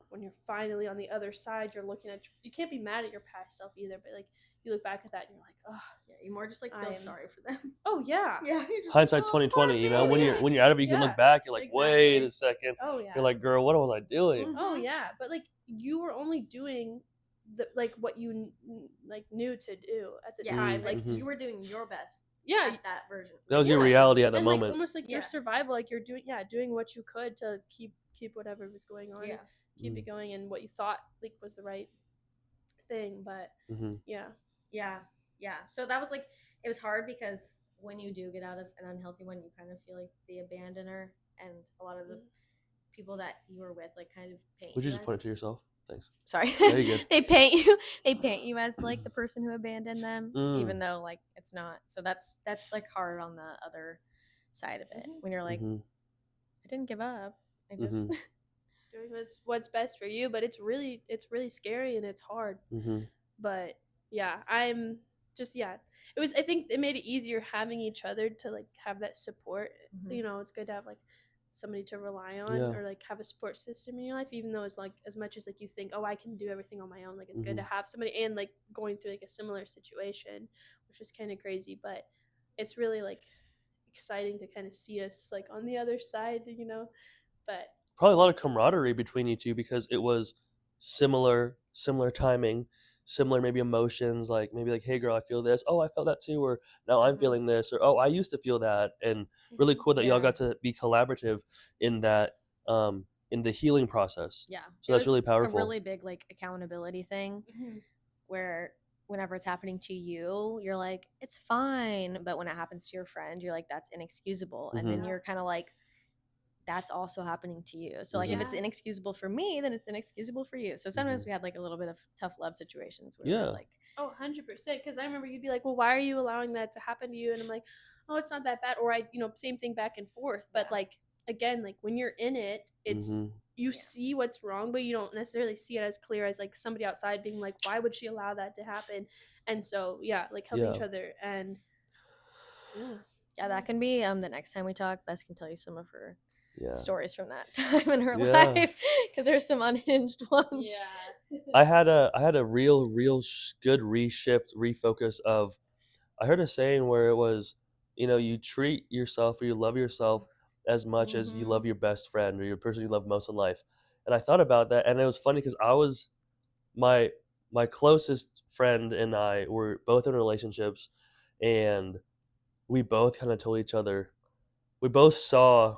when you're finally on the other side, you're looking at, you can't be mad at your past self either, but like you look back at that and you're like, oh yeah, you more just like feel sorry for them. Oh yeah, yeah. Hindsight's 20/20. You know, when you're out of it, you can look back. You're like, wait a second. Oh yeah. You're like, girl, what was I doing? Oh yeah, but like you were only doing like what you like knew to do at the time. Like you were doing your best. Yeah, at that version. That was your reality at the moment. Like, almost like your survival. Like you're doing what you could to keep whatever was going on. Yeah. Keep it going, and what you thought like was the right thing. But yeah. So that was like, it was hard because when you do get out of an unhealthy one, you kind of feel like the abandoner, and a lot of the people that you were with like kind of paint. Would you just point it to yourself? Thanks. Sorry. Yeah, you're good. They paint you as like the person who abandoned them, even though like it's not. So that's like hard on the other side of it, when you're like, I didn't give up. I just doing what's best for you. But it's really scary and it's hard. But yeah, I'm just it was, I think it made it easier having each other to like have that support. You know, it's good to have like somebody to rely on, or like have a support system in your life, even though it's like as much as like you think, oh, I can do everything on my own, like it's good to have somebody, and like going through like a similar situation, which is kind of crazy, but it's really like exciting to kind of see us like on the other side, you know. But probably a lot of camaraderie between you two, because it was similar timing, similar maybe emotions, like maybe like, hey girl, I feel this, oh I felt that too, or now I'm feeling this, or oh I used to feel that. And really cool that y'all got to be collaborative in that, in the healing process. So that's really powerful. A really big like accountability thing, where whenever it's happening to you, you're like, it's fine, but when it happens to your friend, you're like, that's inexcusable. And then you're kind of like, that's also happening to you. So like if it's inexcusable for me, then it's inexcusable for you. So sometimes we had like a little bit of tough love situations where we're like, oh, 100%, because I remember you'd be like, well, why are you allowing that to happen to you? And I'm like, oh, it's not that bad. Or I, you know, same thing back and forth. But like again, like when you're in it, it's you see what's wrong, but you don't necessarily see it as clear as like somebody outside being like, why would she allow that to happen? And so like helping each other. And that can be the next time we talk, Bess can tell you some of her stories from that time in her life, because there's some unhinged ones. I had a real good refocus of, I heard a saying where it was, you know, you treat yourself, or you love yourself as much as you love your best friend or your person you love most in life. And I thought about that, and it was funny because I was my closest friend and I were both in relationships, and we both kind of told each other, we both saw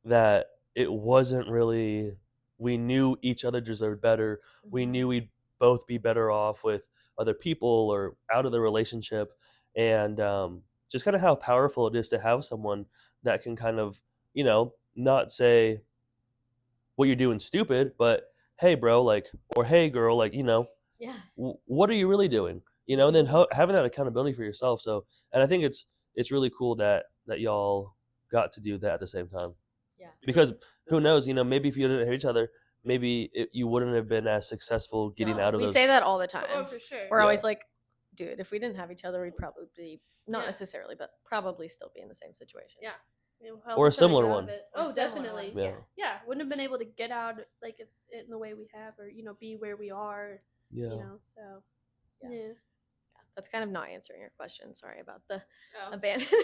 that it wasn't really, we knew each other deserved better. We knew we'd both be better off with other people or out of the relationship. And just kind of how powerful it is to have someone that can kind of, you know, not say what you're doing stupid, but hey bro, like, or hey girl, like, you know, what are you really doing, you know? And then having that accountability for yourself. So, and I think it's really cool that y'all got to do that at the same time. because who knows, maybe if you didn't have each other, maybe you wouldn't have been as successful getting out of We those. say that all the time. Oh, for sure. We're Yeah. always like, dude, if we didn't have each other, we'd probably not Yeah. necessarily, but probably still be in the same situation. Yeah. Help Or a each other similar get out one. of it. Or a Oh, similar definitely. one, Yeah. Yeah, wouldn't have been able to get out like in the way we have, or be where we are. Yeah. So Yeah. yeah. That's kind of not answering your question. Sorry about the Oh. abandonment.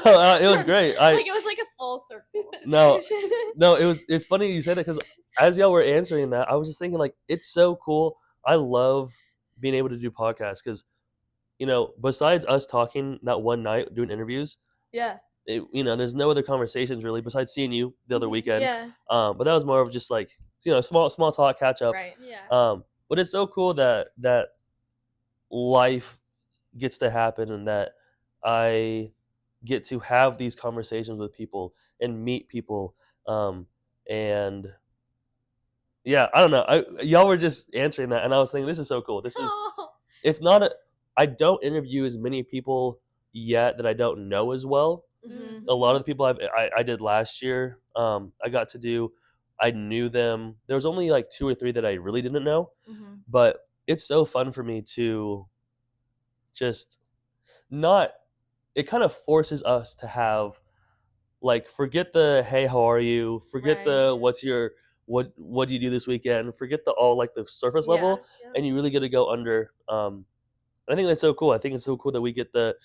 No, it was great. Like it was like a full circle No. situation. No, it's funny you say that, because as y'all were answering that, I was just thinking, like, it's so cool. I love being able to do podcasts because, besides us talking that one night doing interviews, Yeah. there's no other conversations really besides seeing you the other weekend. Yeah. But that was more of just like, small talk, catch up. Right. Yeah. But it's so cool that life gets to happen, and that I get to have these conversations with people and meet people. And yeah, I don't know. Y'all were just answering that, and I was thinking, this is so cool. This is. It's not I don't interview as many people yet that I don't know as well. Mhm. A lot of the people I did last year, I got to do. I knew them. There was only like 2 or 3 that I really didn't know, Mhm. but it's so fun for me to just not. It kind of forces us to have, like, forget the hey, how are you? Forget the what's your what do you do this weekend? Forget the all, like, the surface level, Yeah. and you really get to go under. I think that's so cool. I think it's so cool that we get to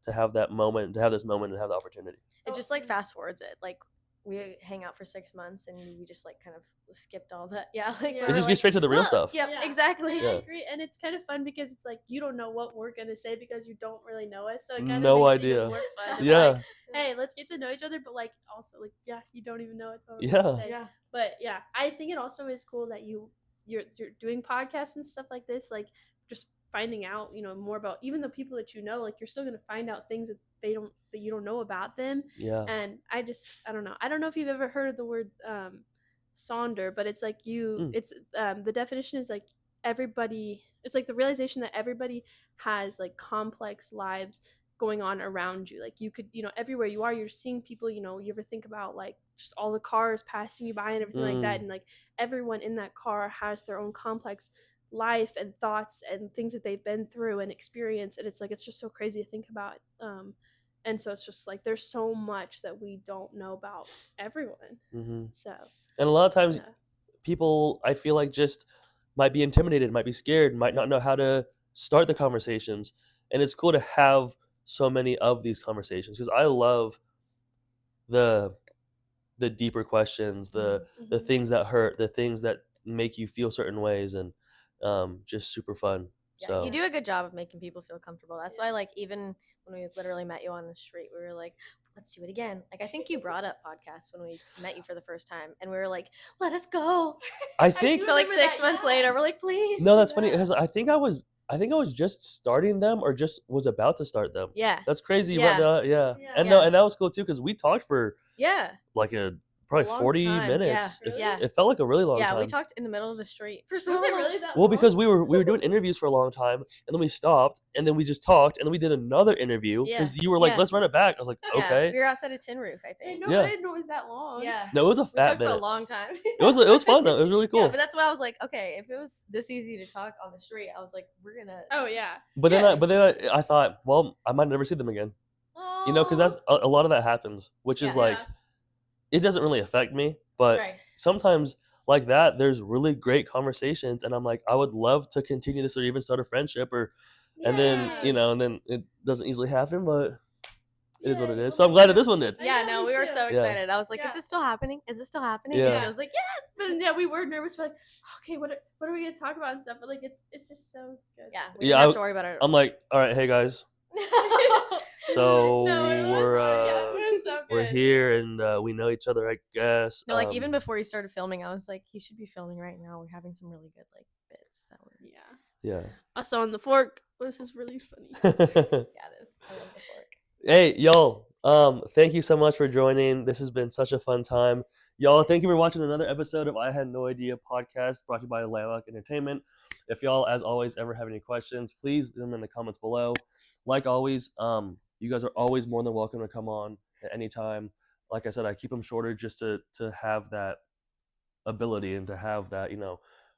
have that moment, to have this moment, and have the opportunity. It just like fast forwards it. Like we hang out for 6 months and we just like kind of skipped all that. Yeah. Like Yeah. we It were just like, gets straight to the real "Look." stuff. Yep. Yeah. Exactly. I Yeah. agree, and it's kind of fun because it's like you don't know what we're gonna say because you don't really know us, so it kind of No makes idea. it even more fun. It's Yeah. like, hey, let's get to know each other, but like also like you don't even know what we're Yeah. gonna say. Yeah. But yeah, I think it also is cool that you're doing podcasts and stuff like this, like just finding out more about even the people that like you're still gonna find out things that you don't know about them. Yeah. And I don't know. I don't know if you've ever heard of the word sonder, but it's like it's the definition is like everybody, it's like the realization that everybody has like complex lives going on around you. Like you could, everywhere you are, you're seeing people, you ever think about like just all the cars passing you by and everything like that, and like everyone in that car has their own complex life and thoughts and things that they've been through and experienced, and it's like it's just so crazy to think about. And so it's just like there's so much that we don't know about everyone. Mm-hmm. So And a lot of times, yeah. people, I feel like, just might be intimidated, might be scared, might not know how to start the conversations. And it's cool to have so many of these conversations, because I love the deeper questions, the things that hurt, the things that make you feel certain ways, and just super fun. Yeah, So you do a good job of making people feel comfortable. That's why, like, even when we literally met you on the street, we were like, let's do it again. Like, I think you brought up podcasts when we met you for the first time, and we were like, let us go. I think So, like, remember 6 that, months yeah. later, we're like, please. no, that's funny, because I think I was just starting them, or just was about to start them. Yeah. That's crazy. Yeah. But, yeah. Yeah. And Yeah. no, and that was cool too, because we talked for Yeah. like probably long 40 time. minutes. Yeah. It, Yeah. it felt like a really long Yeah, time. we talked in the middle of the street for so Was long. it really that Well, long? because we were doing interviews for a long time, and then we stopped, and then we just talked, and then we did another interview, because you were like, Yeah. let's run it back. I was like, Yeah, okay. we were outside a tin roof, I I think. know, Yeah. I didn't know it was that long. Yeah. No, it was a We fat talked bit. for a long time. It was fun though. It was really cool. Yeah, but that's why I was like, okay, if it was this easy to talk on the street, I was like, we're gonna. Oh yeah. But then Yeah. I thought, well, I might never see them again. Because that's a lot of that happens, which is Yeah. like, it doesn't really affect me, but Right. sometimes like that, there's really great conversations, and I'm like, I would love to continue this, or even start a friendship, and then and then it doesn't usually happen, but it is what it is. So I'm glad that this one did. Yeah, know, no, me we were too. so Yeah. excited. I was like, Yeah. is this still happening? Is this still happening? Yeah. And she was like, yes. But yeah, we were nervous. We're like, okay, what are we gonna talk about and stuff? But like, it's just so good. Yeah, we Yeah, didn't have to worry about it. I'm like, all right, hey guys, so No, it was we're hard. Yeah, it was so we're good. here, and we know each other, I guess. No, like even before you started filming, I was like, you should be filming right now. We're having some really good like bits that were. Yeah. Yeah. Also on the fork. This is really funny. Yeah, it is. I love the fork. Hey, y'all. Thank you so much for joining. This has been such a fun time. Y'all, thank you for watching another episode of I Had No Idea podcast, brought to you by Landlocked Entertainment. If y'all, as always, ever have any questions, please leave them in the comments below. Like always, you guys are always more than welcome to come on at any time. like I said, I keep them shorter just to have that ability and to have that,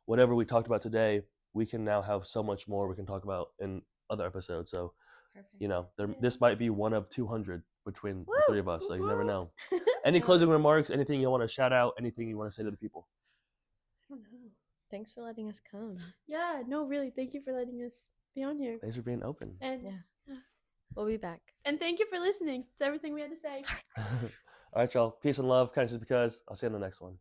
whatever we talked about today, we can now have so much more we can talk about in other episodes. So, Perfect. this might be one of 200 between the three of us. So you never know. Any Yeah. closing remarks? Anything you want to shout out? Anything you want to say to the people? I don't know. Thanks for letting us come. Yeah, no, really. Thank you for letting us be on here. Thanks for being open. And Yeah. We'll be back. And thank you for listening to everything we had to say. All right, y'all. Peace and love. Kindness is because. I'll see you in the next one.